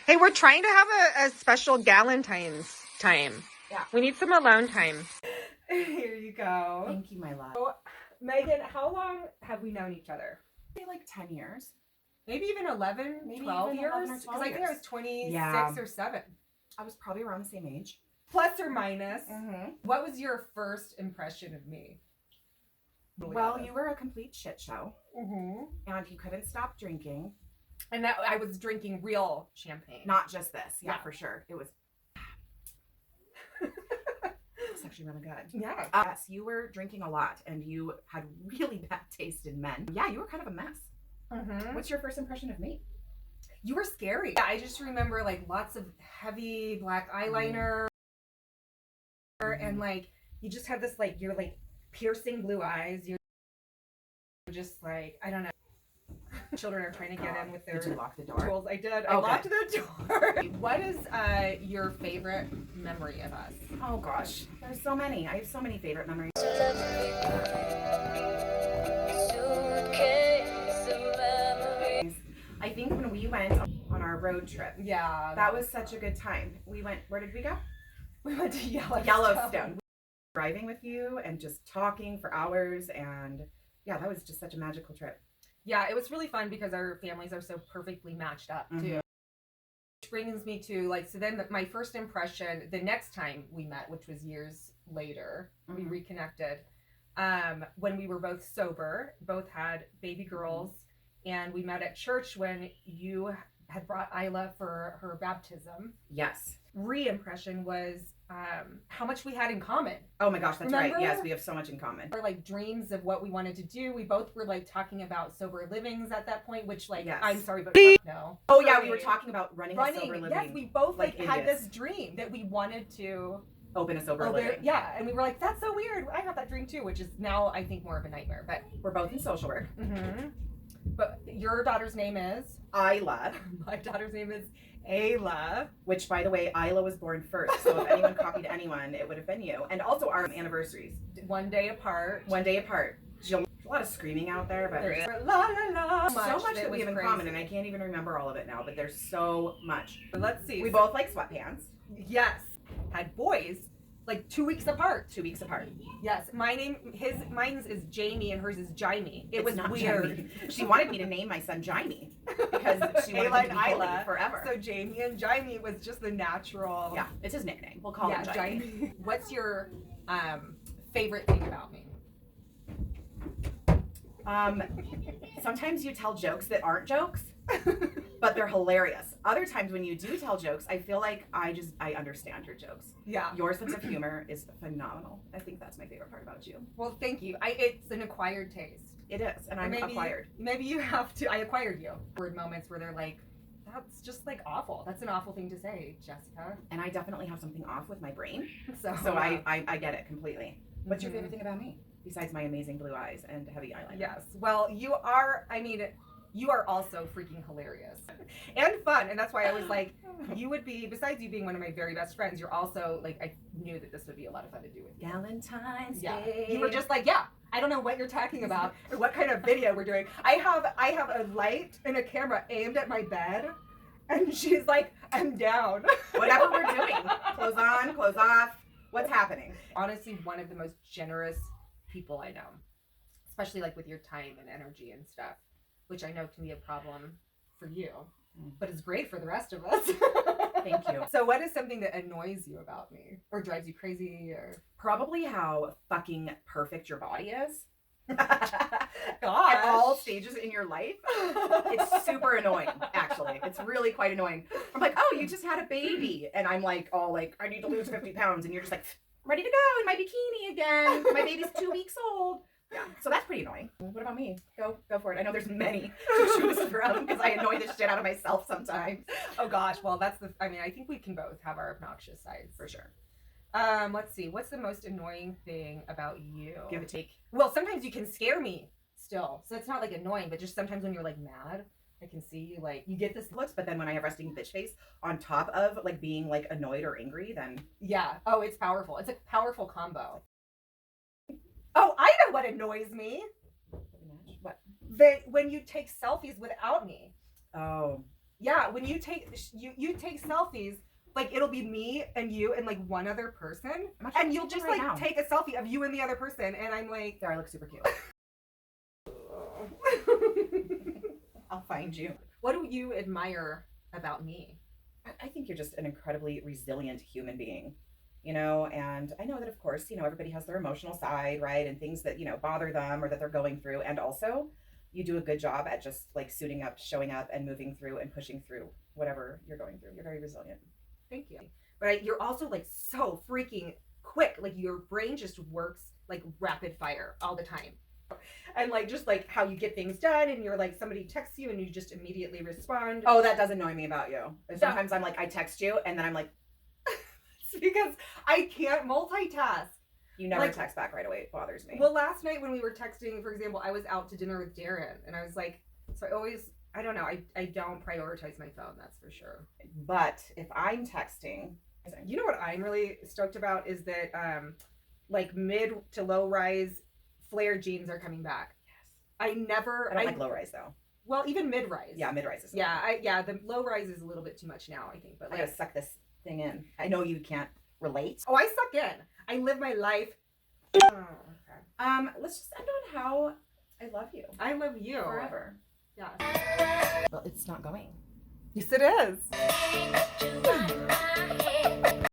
Hey, we're trying to have a special Galentine's time. Yeah. We need some alone time. Here you go. Thank you, my love. So, Megan, how long have we known each other? Maybe like 10 years. Maybe even 11, Maybe 12 even years? 11 or 12 Because I think I years. was 26 Yeah. or 7. I was probably around the same age. Plus or minus. Mm-hmm. What was your first impression of me? Well, you were a complete shit show. Mm-hmm. And you couldn't stop drinking. And that I was drinking real champagne. Not just this. Yeah, Yeah. for sure. It was... It's actually really good. Yeah. Yes, you were drinking a lot and you had really bad taste in men. Yeah, you were kind of a mess. Mm-hmm. What's your first impression of me? You were scary. Yeah, I just remember like lots of heavy black eyeliner. And like you just had this like you're like piercing blue eyes. You're just like I don't know. Children are trying to get in with their Did you lock the door? tools. I did. I Okay. locked the door. What is your favorite memory of us? Oh gosh, there's so many. I have so many favorite memories. I think when we went on our road trip, Yeah, that was such a good time. We went, where did we go? we went to Yellowstone. Yellowstone. Driving with you and just talking for hours, and yeah, that was just such a magical trip. Yeah, it was really fun because our families are so perfectly matched up too. Mhm. Which brings me to like so then my first impression the next time we met, which was years later, we Mhm. reconnected. When we were both sober, both had baby girls, and we met at church when you had brought Isla for her baptism. Yes. Re-impression was how much we had in common. Oh my gosh, that's Remember? right. Yes, we have so much in common. Our like dreams of what we wanted to do. We both were like talking about sober livings at that point, which like Yes. I'm sorry, but no. Oh yeah, we were talking about running a sober Running. living. Yes, we both like like had idiots. this dream that we wanted to Open a sober open. living. Yeah, and we were like, that's so weird. I have that dream too, which is now I think more of a nightmare. But We're both in social work. but your daughter's name is Isla, my daughter's name is Ayla. which by the way, Isla was born first. So if anyone copied anyone, it would have been you. And also our anniversaries, 1 day apart. 1 day apart. There's a lot of screaming out there, but There's la la la. so much that we was have in crazy. common, and I can't even remember all of it now. But there's so much. Let's see. We both like sweatpants. Yes, had boys like 2 weeks apart. 2 weeks apart. Yes, mine's is Jamie and hers is Jaime. It It's was not weird. Jamie. She wanted me to name my son Jaime because she wanted Ayla him to be and bullied Isla. forever. So Jamie and Jaime was just the natural. Yeah, it's his nickname. We'll call him Jaime. Jaime. What's your favorite thing about me? Sometimes you tell jokes that aren't jokes, but they're hilarious. Other times when you do tell jokes, I feel like I understand your jokes. Yeah. Your sense of humor is phenomenal. I think that's my favorite part about you. Well, thank you. It's an acquired taste. It is, and I'm maybe, acquired. Maybe you have to. I acquired you. Word moments where they're like, that's just like awful. That's an awful thing to say, Jessica. And I definitely have something off with my brain, So I get it completely. What's your Mhm. favorite thing about me besides my amazing blue eyes and heavy eyeliner? Yes. Well, you are. I mean, you are also freaking hilarious and fun, and that's why I was like, you would be. Besides you being one of my very best friends, you're also like, I knew that this would be a lot of fun to do with you. Galentine's Yeah. Day. You were just like, yeah. I don't know what you're talking about or what kind of video we're doing. I have a light and a camera aimed at my bed, and she's like, I'm down. Whatever we're doing. Clothes on, clothes off. What's happening? Honestly, one of the most generous people I know, especially like with your time and energy and stuff, which I know can be a problem for you, but it's great for the rest of us. Thank you. So what is something that annoys you about me or drives you crazy or Probably how fucking perfect your body is. gosh. At all stages in your life. It's super annoying, actually. It's really quite annoying. I'm like, oh, you just had a baby. And I'm like, oh, like, I need to lose 50 pounds. And you're just like, I'm ready to go in my bikini again. My baby's 2 weeks old. Yeah, so that's pretty annoying. What about me? Go for it. I know there's many to choose from because I annoy the shit out of myself sometimes. Oh gosh, well I think we can both have our obnoxious sides. For sure. Let's see. What's the most annoying thing about you? Give it take. Well, sometimes you can scare me still. So it's not like annoying, but just sometimes when you're like mad, I can see you like you get this Looks, but then when I have resting bitch face on top of like being like annoyed or angry, then yeah. Oh, it's powerful. It's a powerful combo. Oh, I know what annoys me. what? That when you take selfies without me. Oh, Yeah, when you take you take selfies, like it'll be me and you and like one other person, and you'll just right like now. take a selfie of you and the other person, and I'm like, There, I look super cute. I'll find you. what do you admire about me? I think you're just an incredibly resilient human being, you know, and I know that, of course, you know, everybody has their emotional side, right? And things that, you know, bother them or that they're going through. And also, you do a good job at just like suiting up, showing up, and moving through and pushing through whatever you're going through. You're very resilient. Thank you. But you're also like so freaking quick. Like your brain just works like rapid fire all the time. And like just like how you get things done, and you're like somebody texts you and you just immediately respond. Oh, that does annoy me about you. Sometimes I'm like, I text you and then I'm like, It's because I can't multitask. you never Like- text back right away. It bothers me. Well, last night when we were texting, for example, I was out to dinner with Darren, and I was like, so I don't know, I don't prioritize my phone, that's for sure. But if I'm texting, You know what I'm really stoked about is that like mid to low rise flare jeans are coming back. I I never, don't like low rise though. well, even mid rise. Yeah, mid rise is. Yeah, the low rise is a little bit too much now, I think. But I like, gotta suck this thing in. I know you can't relate. oh, I suck in. I live my life. Oh, okay. Let's just end on how I love you I love you forever. Yeah. Well, it's not going. Yes, it is.